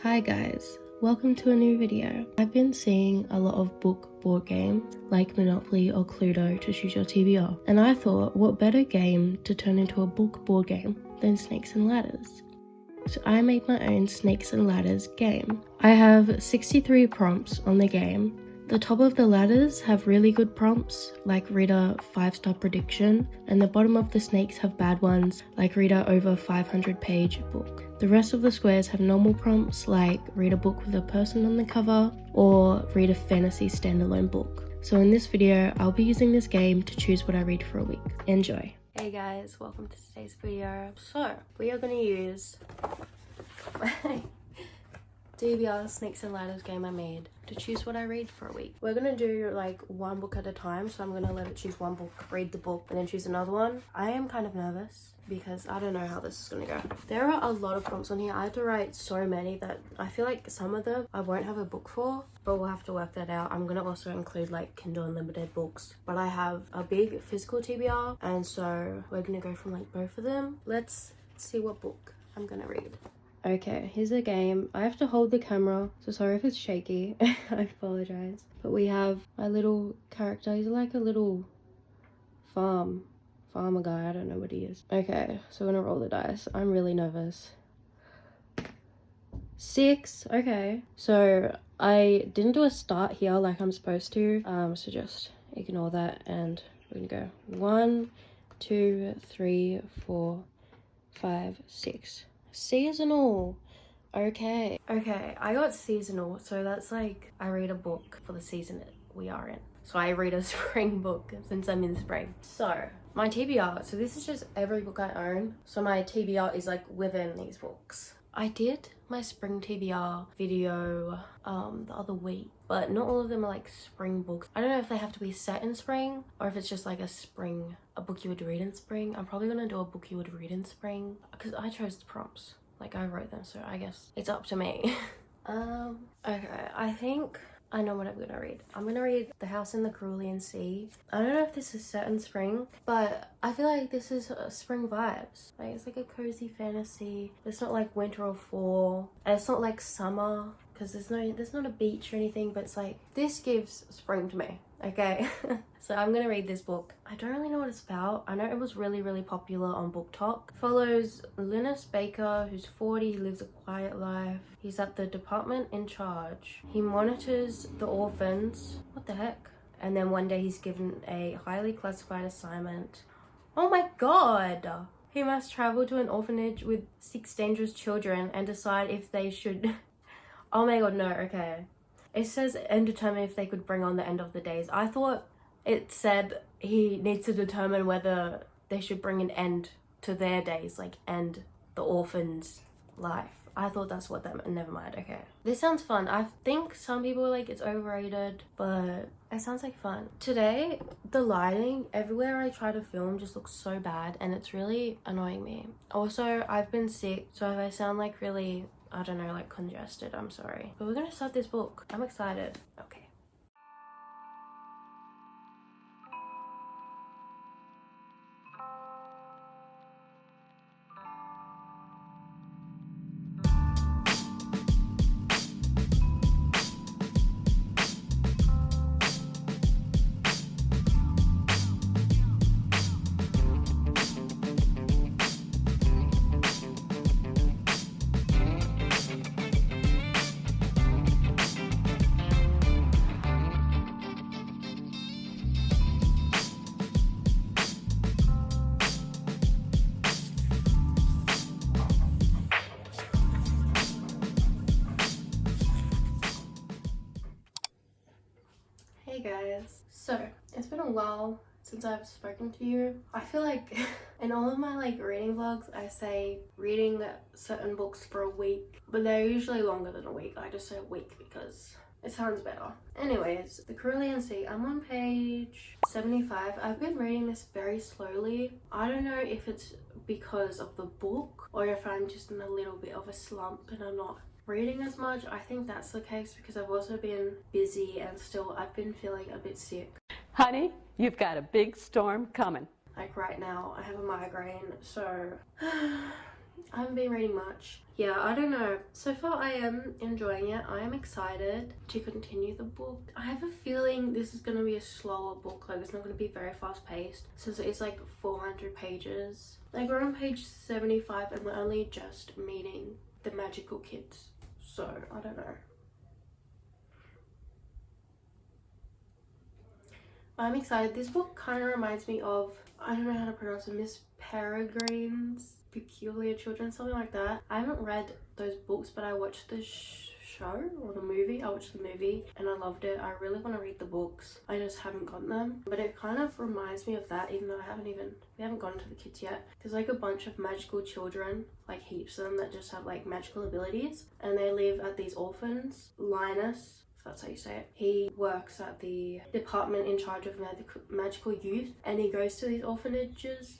Hi guys, welcome to a new video. I've been seeing a lot of board games like Monopoly or Cluedo to choose your TBR, and I thought what better game to turn into a board game than Snakes and Ladders. So I made my own Snakes and Ladders game. I have 63 prompts on the game. The top of the ladders have really good prompts, like read a 5-star prediction, and the bottom of the snakes have bad ones, like read a over 500-page book. The rest of the squares have normal prompts, like read a book with a person on the cover, or read a fantasy standalone book. So in this video, I'll be using this game to choose what I read for a week. Enjoy! Hey guys, welcome to today's video. So, we are going to use DBR Snakes and Ladders game I made to choose what I read for a week. We're gonna do like one book at a time, so I'm gonna let it choose one book, read the book, and then choose another one. I am kind of nervous because I don't know how this is gonna go. There are a lot of prompts on here. I had to write so many that I feel like some of them I won't have a book for, but we'll have to work that out. I'm gonna also include like Kindle Unlimited books, but I have a big physical TBR, and so we're gonna go from like both of them. Let's see what book I'm gonna read. Okay, here's the game. I have to hold the camera, so sorry if it's shaky. I apologize. But we have my little character. He's like a little farmer guy. I don't know what he is. Okay, so I'm gonna roll the dice. I'm really nervous. 6. Okay, so I didn't do a start here like I'm supposed to. So just ignore that, and we're gonna go 1, 2, 3, 4, 5, 6. Seasonal. Okay, I got seasonal, so that's like I read a book for the season we are in. So I read a spring book since I'm in spring. So my TBR, so this is just every book I own, so my TBR is like within these books. I did my spring TBR video the other week, but not all of them are like spring books. I don't know if they have to be set in spring or if it's just like a book you would read in spring. I'm probably gonna do a book you would read in spring because I chose the prompts, like I wrote them, so I guess it's up to me. Okay, I think I know what I'm gonna read. I'm gonna read The House in the Cerulean Sea. I don't know if this is set in spring, but I feel like this is spring vibes. Like it's like a cozy fantasy. It's not like winter or fall, and it's not like summer because there's not a beach or anything. But it's like this gives spring to me. Okay, so I'm gonna read this book. I don't really know what it's about. I know it was really popular on booktok. Follows Linus Baker, who's 40. He lives a quiet life. He's at the department in charge. He monitors the orphans. What the heck? And then one day he's given a highly classified assignment. Oh my god! He must travel to an orphanage with 6 dangerous children and decide if they should... Oh my god, no, okay. It says and determine if they could bring on the end of the days. I thought it said he needs to determine whether they should bring an end to their days, like end the orphan's life. I thought that's what that meant. Never mind, okay. This sounds fun. I think some people are like it's overrated, but it sounds like fun. Today, the lighting everywhere I try to film just looks so bad and it's really annoying me. Also, I've been sick, so if I sound like really, I don't know, like congested, I'm sorry. But we're gonna start this book. I'm excited. Okay. Hey guys, so it's been a while since I've spoken to you. I feel like in all of my like reading vlogs I say reading certain books for a week, but they're usually longer than a week. I just say a week because it sounds better. Anyways, The Cerulean Sea. I'm on page 75. I've been reading this very slowly. I don't know if it's because of the book or if I'm just in a little bit of a slump and I'm not reading as much. I think that's the case because I've also been busy and still I've been feeling a bit sick. Honey, you've got a big storm coming. Like right now I have a migraine, so I haven't been reading much. Yeah, I don't know. So far I am enjoying it. I am excited to continue the book. I have a feeling this is going to be a slower book. Like, it's not going to be very fast paced since it's like 400 pages. Like, we're on page 75 and we're only just meeting the magical kids. So, I don't know. I'm excited. This book kind of reminds me of, I don't know how to pronounce it, Miss Peregrine's Peculiar Children, something like that. I haven't read those books, but I watched the show or the movie. I watched the movie and I loved it. I really want to read the books. I just haven't gotten them. But it kind of reminds me of that, even though we haven't gone to the kids yet. There's like a bunch of magical children, like heaps of them, that just have like magical abilities. And they live at these orphans. Linus, that's how you say it. He works at the department in charge of magical youth, and he goes to these orphanages,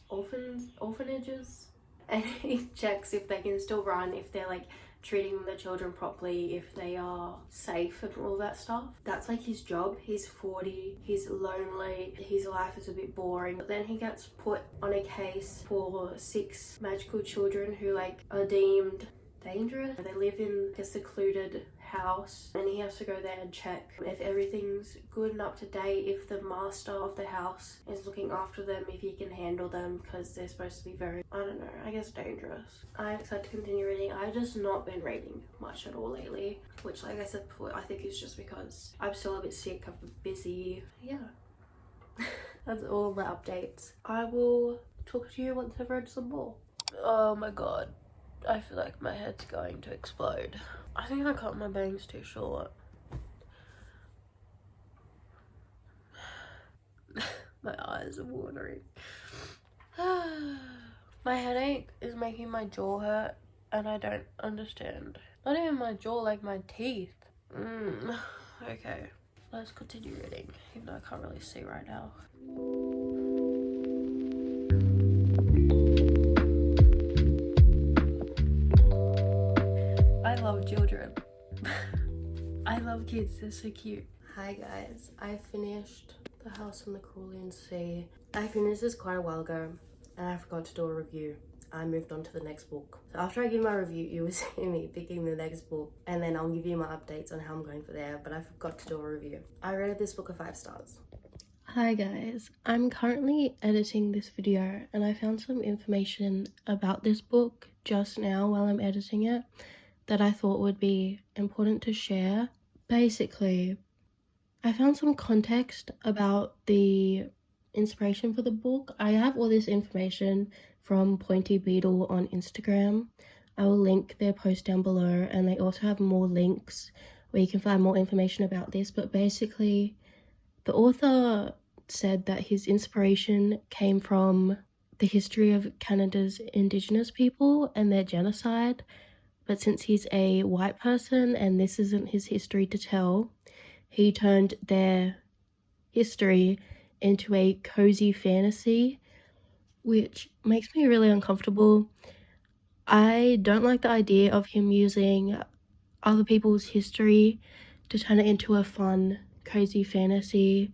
and he checks if they can still run, if they're like treating the children properly, if they are safe and all that stuff. That's like his job. He's 40, he's lonely, his life is a bit boring. But then he gets put on a case for 6 magical children who like are deemed dangerous. They live in a secluded house and he has to go there and check if everything's good and up to date, if the master of the house is looking after them, if he can handle them, because they're supposed to be very, I don't know, I guess dangerous. I'm excited to continue reading. I've just not been reading much at all lately, which, like I said before, I think is just because I'm still a bit sick, I've been busy. Yeah. That's all the updates. I will talk to you once I've read some more. Oh my god, I feel like my head's going to explode. I think I cut my bangs too short. My eyes are watering. My headache is making my jaw hurt and I don't understand. Not even my jaw, like my teeth. Okay, let's continue reading, even though I can't really see right now. I love children. I love kids, they're so cute. Hi guys, I finished The House on the Cerulean Sea. I finished this quite a while ago and I forgot to do a review. I moved on to the next book. So after I give my review, you will see me picking the next book and then I'll give you my updates on how I'm going for there, but I forgot to do a review. I rated this book a 5 stars. Hi guys, I'm currently editing this video and I found some information about this book just now while I'm editing it that I thought would be important to share. Basically, I found some context about the inspiration for the book. I have all this information from Pointy Beetle on Instagram. I will link their post down below, and they also have more links where you can find more information about this. But basically, the author said that his inspiration came from the history of Canada's Indigenous people and their genocide. But since he's a white person and this isn't his history to tell, he turned their history into a cozy fantasy, which makes me really uncomfortable. I don't like the idea of him using other people's history to turn it into a fun, cozy fantasy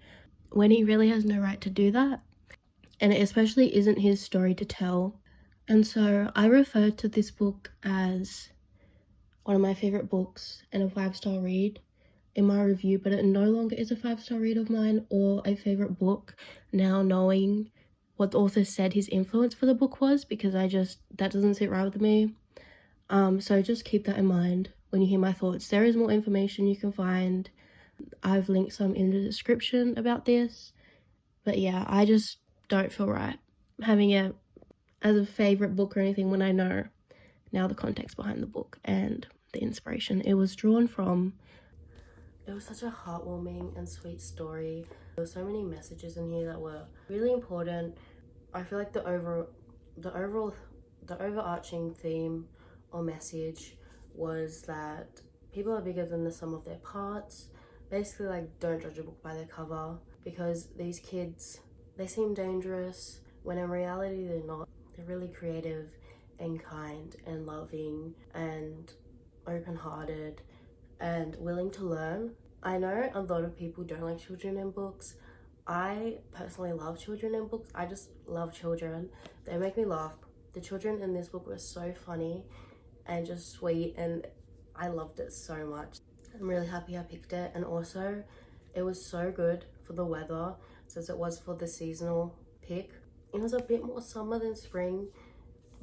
when he really has no right to do that. And it especially isn't his story to tell. And so I refer to this book as one of my favorite books and a 5-star read in my review, but it no longer is a 5-star read of mine or a favorite book now, knowing what the author said his influence for the book was, because that doesn't sit right with me. So just keep that in mind when you hear my thoughts. There is more information you can find. I've linked some in the description about this, but yeah, I just don't feel right having it as a favorite book or anything when I know now the context behind the book and the inspiration it was drawn from. It was such a heartwarming and sweet story. There were so many messages in here that were really important. I feel like the overarching theme or message was that people are bigger than the sum of their parts. Basically, like, don't judge a book by their cover, because these kids, they seem dangerous when in reality they're not. They're really creative and kind and loving and open-hearted and willing to learn. I know a lot of people don't like children in books. I personally love children in books. I just love children. They make me laugh. The children in this book were so funny and just sweet, and I loved it so much. I'm really happy I picked it, and also it was so good for the weather since it was for the seasonal pick. It was a bit more summer than spring,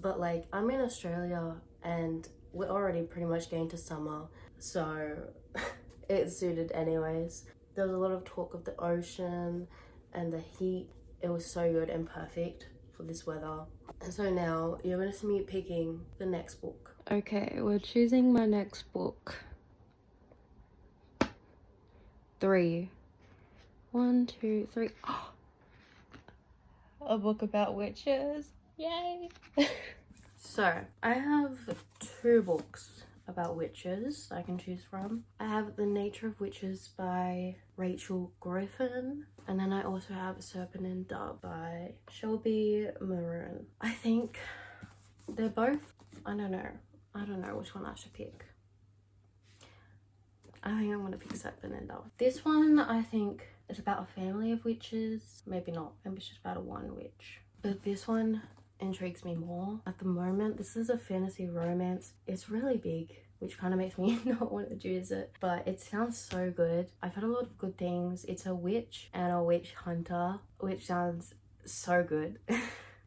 but like I'm in Australia and we're already pretty much getting to summer, so it suited anyways. There was a lot of talk of the ocean and the heat. It was so good and perfect for this weather. And so now you're gonna see me picking the next book. Okay, we're choosing my next book. 3. 1, 2, 3. Oh, a book about witches. Yay! So, I have 2 books about witches I can choose from. I have The Nature of Witches by Rachel Griffin, and then I also have Serpent and Dove by Shelby Maroon. I think they're both, I don't know which one I should pick. I think I'm gonna pick Serpent and Dove. This one, I think, is about a family of witches. Maybe not, maybe it's just about one witch. But this one intrigues me more. At the moment, this is a fantasy romance. It's really big, which kind of makes me not want to choose it, but it sounds so good. I've heard a lot of good things. It's a witch and a witch hunter, which sounds so good.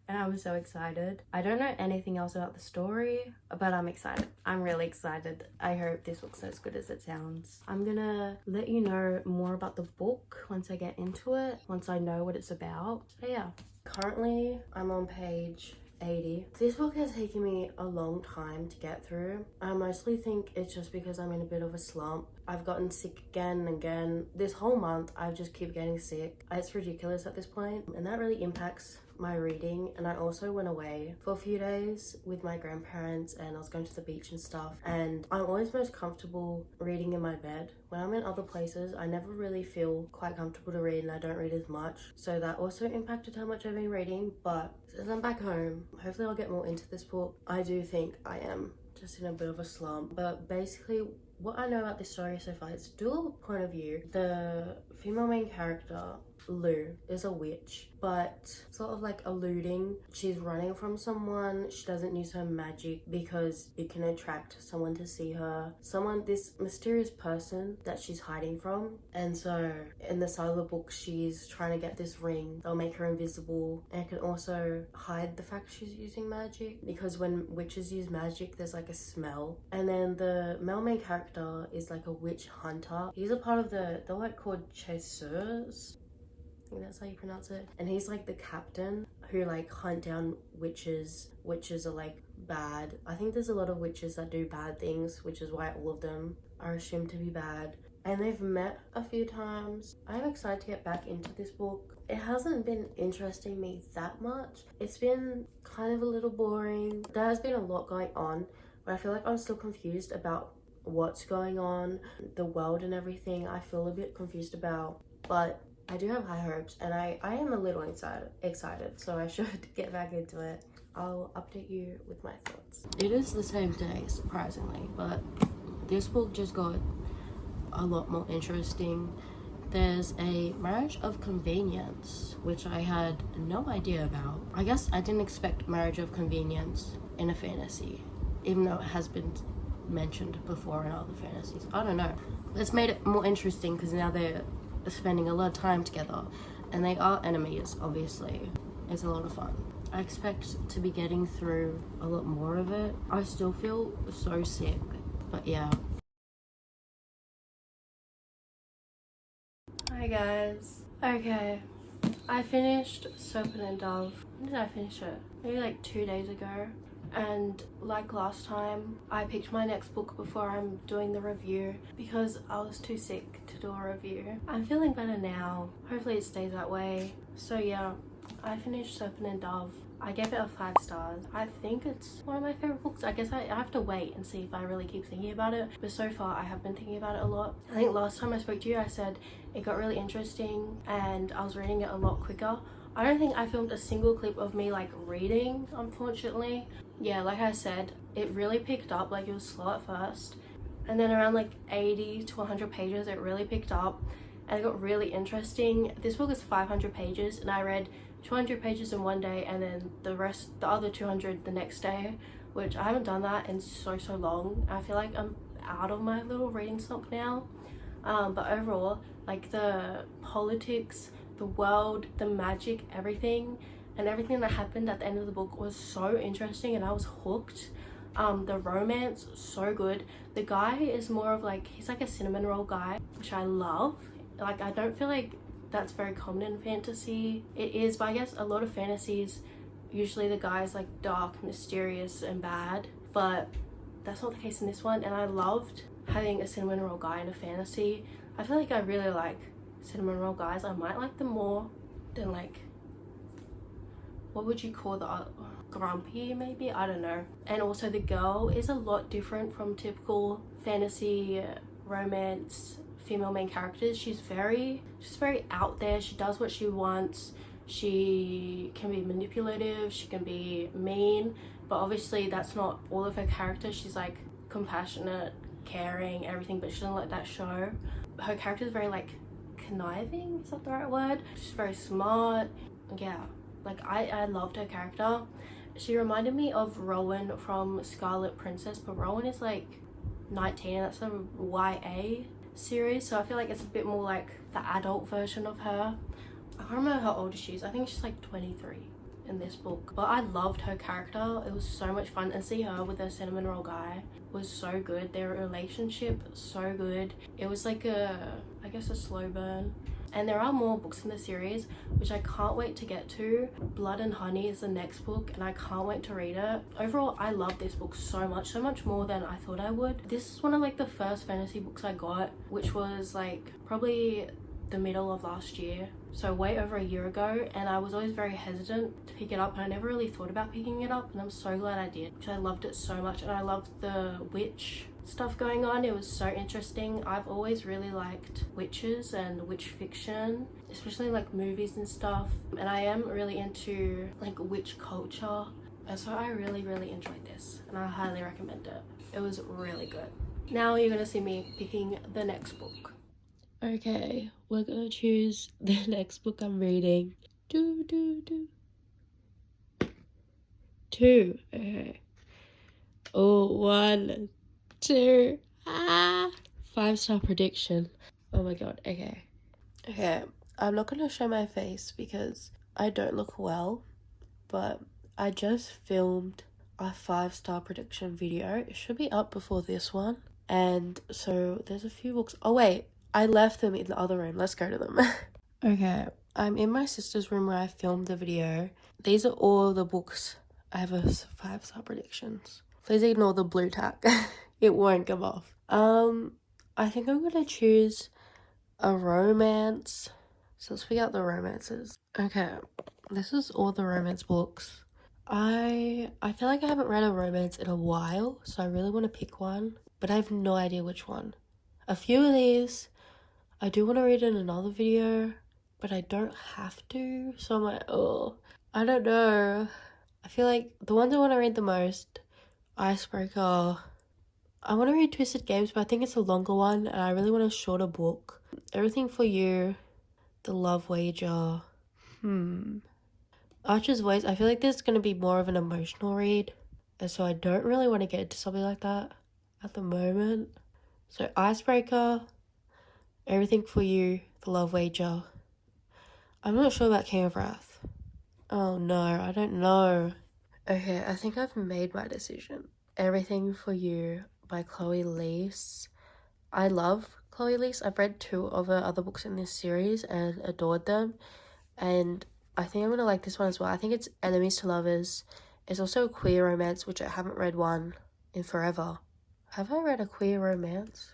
And I'm so excited. I don't know anything else about the story, but I'm excited. I'm really excited. I hope this looks as good as it sounds. I'm gonna let you know more about the book once I get into it, once I know what it's about. So yeah, currently I'm on page 80. This book has taken me a long time to get through. I mostly think it's just because I'm in a bit of a slump. I've gotten sick again and again. This whole month I just keep getting sick. It's ridiculous at this point, and that really impacts my reading. And I also went away for a few days with my grandparents, and I was going to the beach and stuff, and I'm always most comfortable reading in my bed. When I'm in other places, I never really feel quite comfortable to read, and I don't read as much, so that also impacted how much I've been reading. But since I'm back home, hopefully I'll get more into this book. I do think I am just in a bit of a slump, but basically what I know about this story so far, it's dual point of view. The female main character, Lou, is a witch, but sort of like eluding. She's running from someone. She doesn't use her magic because it can attract someone to see her. This mysterious person that she's hiding from. And so in the start of the book, she's trying to get this ring. They'll make her invisible, and it can also hide the fact she's using magic, because when witches use magic, there's like a smell. And then the male main character is like a witch hunter. He's a part of they're like called chasseurs. I think that's how you pronounce it. And he's like the captain who like hunt down witches. Witches are like bad. I think there's a lot of witches that do bad things, which is why all of them are assumed to be bad. And they've met a few times. I'm excited to get back into this book. It hasn't been interesting me that much. It's been kind of a little boring. There has been a lot going on, but I feel like I'm still confused about what's going on, the world and everything. I feel a bit confused about, but I do have high hopes, and I am a little excited, so I should get back into it. I'll update you with my thoughts. It is the same day, surprisingly, but this book just got a lot more interesting. There's a marriage of convenience, which I had no idea about. I guess I didn't expect marriage of convenience in a fantasy, even though it has been mentioned before in other fantasies. I don't know. It's made it more interesting because now they're spending a lot of time together, and they are enemies, obviously. It's a lot of fun. I expect to be getting through a lot more of it. I still feel so sick, but yeah. Hi guys. Okay, I finished Serpent and Dove. When did I finish it? Maybe like 2 days ago. And like last time, I picked my next book before I'm doing the review because I was too sick to do a review. I'm feeling better now. Hopefully it stays that way. So yeah, I finished Serpent and Dove. I gave it a 5 stars. I think it's one of my favorite books. I guess I have to wait and see if I really keep thinking about it. But so far, I have been thinking about it a lot. I think last time I spoke to you, I said it got really interesting and I was reading it a lot quicker. I don't think I filmed a single clip of me like reading, unfortunately. Yeah, like I said, it really picked up. Like it was slow at first, and then around like 80 to 100 pages it really picked up and it got really interesting. This book is 500 pages and I read 200 pages in one day and then the other 200 the next day, which I haven't done that in so long. I feel like I'm out of my little reading slump now. But overall, like the politics, the world, the magic, everything that happened at the end of the book was so interesting and I was hooked. The romance, so good. The guy is more of like, he's like a cinnamon roll guy, which I love. Like, I don't feel like that's very common in fantasy. It is, but I guess a lot of fantasies, usually the guy is like dark, mysterious and bad, but that's not the case in this one. And I loved having a cinnamon roll guy in a fantasy. I feel like I really like cinnamon roll guys. I might like them more than like, what would you call the grumpy maybe, I don't know. And also the girl is a lot different from typical fantasy romance female main characters. She's very out there. She does what she wants. She can be manipulative, she can be mean, but obviously that's not all of her character. She's like compassionate, caring, everything, but she doesn't let that show. Her character is very like conniving, is that the right word? She's very smart. Yeah, like I loved her character. She reminded me of Rowan from Scarlet Princess, but Rowan is like 19 and that's a YA series, so I feel like it's a bit more like the adult version of her. I can't remember how old she is. I think she's like 23 in this book, but I loved her character. It was so much fun, and see her with her cinnamon roll guy was so good. Their relationship, so good. It was like I guess a slow burn. And there are more books in the series which I can't wait to get to. Blood and Honey is the next book and I can't wait to read it. Overall, I love this book so much more than I thought I would. This is one of like the first fantasy books I got, which was like probably the middle of last year, so way over a year ago, and I was always very hesitant to pick it up and I never really thought about picking it up, and I'm so glad I did because I loved it so much. And I loved the witch stuff going on. It was so interesting. I've always really liked witches and witch fiction, especially like movies and stuff, and I am really into like witch culture, and so I really enjoyed this and I highly recommend it. It was really good. Now you're gonna see me picking the next book. Okay, we're gonna choose the next book I'm reading. Two. Okay. Oh, 1, 2. 5-star prediction. Oh my god. Okay. I'm not gonna show my face because I don't look well, but I just filmed a 5-star prediction video. It should be up before this one. And so there's a few books. Oh wait, I left them in the other room. Let's go to them. Okay, I'm in my sister's room where I filmed the video. These are all the books I have a 5-star predictions. Please ignore the blue tack. It won't come off. I think I'm gonna choose a romance. So let's pick out the romances. Okay, this is all the romance books. I feel like I haven't read a romance in a while, so I really want to pick one, but I have no idea which one. A few of these I do want to read in another video, but I don't have to, so I'm like, oh, I don't know. I feel like the ones I want to read the most, Icebreaker. I want to read Twisted Games, but I think it's a longer one, and I really want a shorter book. Everything for You, The Love Wager. Archer's Voice, I feel like there's going to be more of an emotional read, and so I don't really want to get into something like that at the moment. So Icebreaker, Everything for You, The Love Wager. I'm not sure about King of Wrath. Oh no, I don't know. Okay, I think I've made my decision. Everything for You by Chloe Leese. I love Chloe Leese. I've read 2 of her other books in this series and adored them. And I think I'm going to like this one as well. I think it's Enemies to Lovers. It's also a queer romance, which I haven't read one in forever. Have I read a queer romance?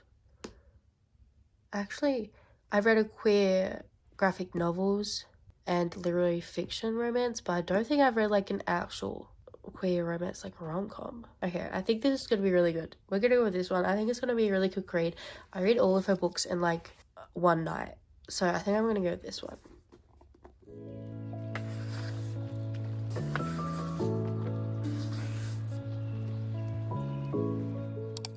Actually, I've read a queer graphic novels and literary fiction romance, but I don't think I've read like an actual queer romance, like rom-com. Okay, I think this is gonna be really good. We're gonna go with this one. I think it's gonna be a really quick read. I read all of her books in like one night, so I think I'm gonna go with this one.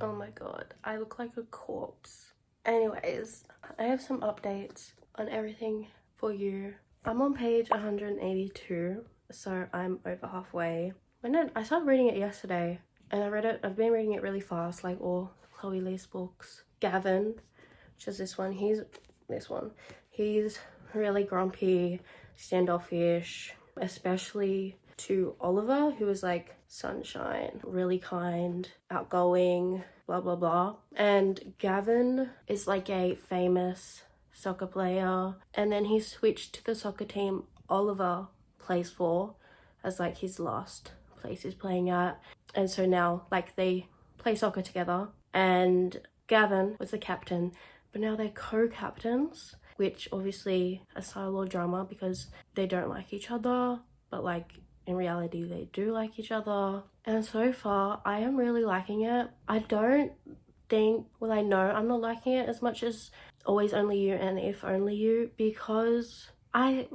Oh my god, I look like a corpse. Anyways, I have some updates on Everything for You I'm on page 182, so I'm over halfway. And then I started reading it yesterday, and I've been reading it really fast, like all Chloe Lee's books. Gavin, which is this one, he's really grumpy, standoffish, especially to Oliver, who is like sunshine, really kind, outgoing, blah blah blah. And Gavin is like a famous soccer player, and then he switched to the soccer team Oliver plays for as like his last place he's playing at. And so now like they play soccer together, and Gavin was the captain, but now they're co-captains, which obviously a silo drama because they don't like each other, but like in reality they do like each other. And so far I am really liking it. I don't think, well, I know I'm not liking it as much as Always Only You and If Only You, because I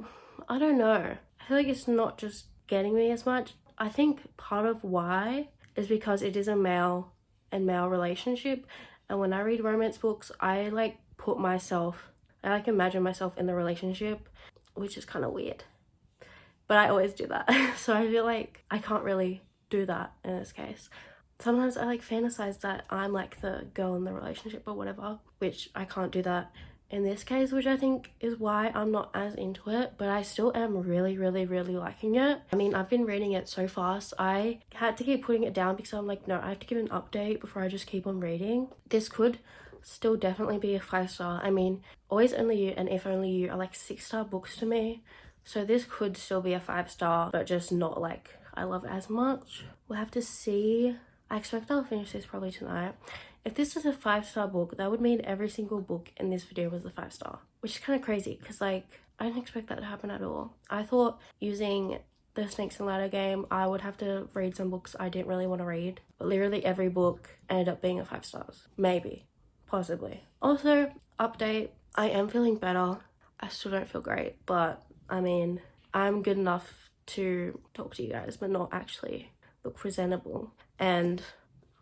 don't know, I feel like it's not just getting me as much. I think part of why is because it is a male and male relationship, and when I read romance books I like imagine myself in the relationship, which is kind of weird, but I always do that. So I feel like I can't really do that in this case. Sometimes I like fantasize that I'm like the girl in the relationship or whatever, which I can't do that in this case, which I think is why I'm not as into it, but I still am really liking it. I mean, I've been reading it so fast, I had to keep putting it down because I'm like, no, I have to give an update before I just keep on reading. This could still definitely be a 5-star. I mean, Always Only You and If Only You are like 6-star books to me, so this could still be a 5-star, but just not like I love it as much. We'll have to see. I expect I'll finish this probably tonight. If this is a 5-star book, that would mean every single book in this video was a 5-star, which is kind of crazy because like I didn't expect that to happen at all. I thought using the Snakes and Ladder game I would have to read some books I didn't really want to read, but literally every book ended up being a 5 stars. Maybe, possibly. Also, update, I am feeling better. I still don't feel great, but I mean, I'm good enough to talk to you guys but not actually look presentable, and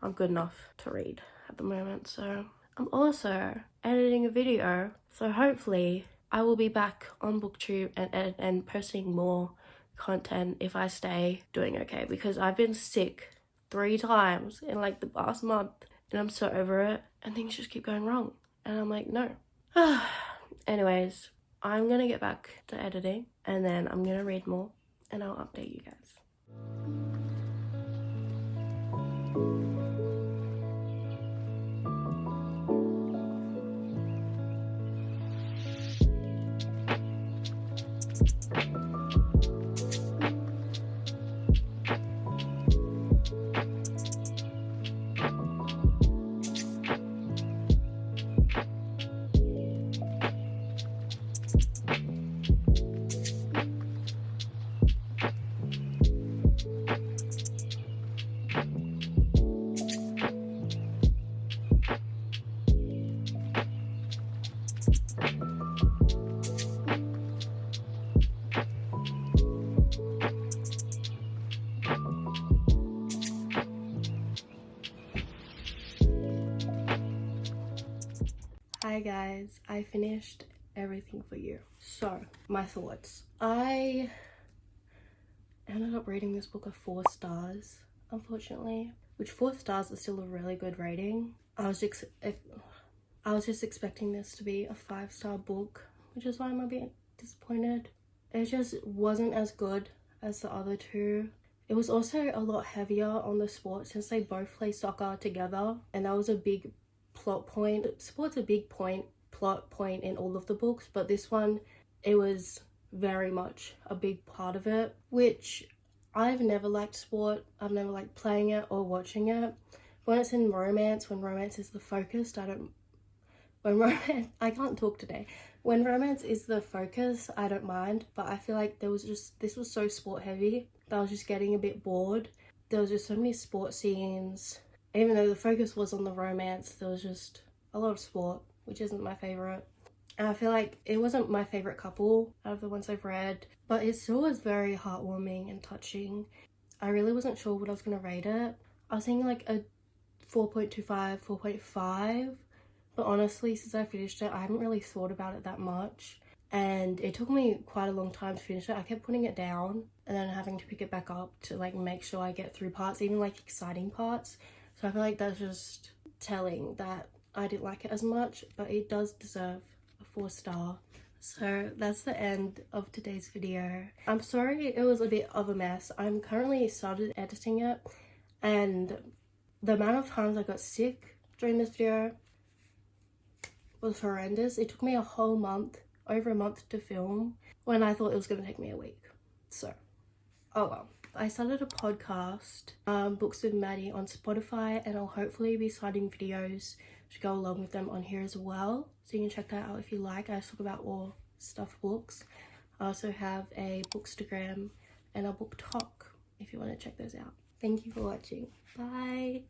I'm good enough to read at the moment. So I'm also editing a video, so hopefully I will be back on booktube and posting more content if I stay doing okay, because I've been sick 3 times in like the past month and I'm so over it, and things just keep going wrong and I'm like, no. Anyways, I'm gonna get back to editing and then I'm gonna read more and I'll update you guys. Hi guys, I finished everything for you. So, my thoughts. I ended up rating this book a 4 stars, unfortunately, which 4 stars is still a really good rating. I was just expecting this to be a 5-star book, which is why I'm a bit disappointed. It just wasn't as good as the other 2. It was also a lot heavier on the sport since they both play soccer together, and that was a big plot point. Sport's a big plot point in all of the books, but this one, it was very much a big part of it, which I've never liked sport. I've never liked playing it or watching it. When it's in romance, when romance is the focus, I can't talk today. When romance is the focus, I don't mind, but I feel like this was so sport heavy that I was just getting a bit bored. There was just so many sport scenes. Even though the focus was on the romance, there was just a lot of sport, which isn't my favorite. And I feel like it wasn't my favorite couple out of the ones I've read, but it still was very heartwarming and touching. I really wasn't sure what I was going to rate it. I was thinking like a 4.25, 4.5, but honestly, since I finished it, I haven't really thought about it that much. and it took me quite a long time to finish it. I kept putting it down and then having to pick it back up to like make sure I get through parts, even like exciting parts. So I feel like that's just telling that I didn't like it as much, but it does deserve a 4-star. So that's the end of today's video. I'm sorry it was a bit of a mess. I'm currently started editing it, and the amount of times I got sick during this video was horrendous. It took me a whole month, over a month to film, when I thought it was going to take me a week. So, oh well. I started a podcast, Books with Maddie, on Spotify, and I'll hopefully be starting videos to go along with them on here as well. So you can check that out if you like. I talk about all stuff books. I also have a bookstagram and a booktok if you want to check those out. Thank you for watching. Bye.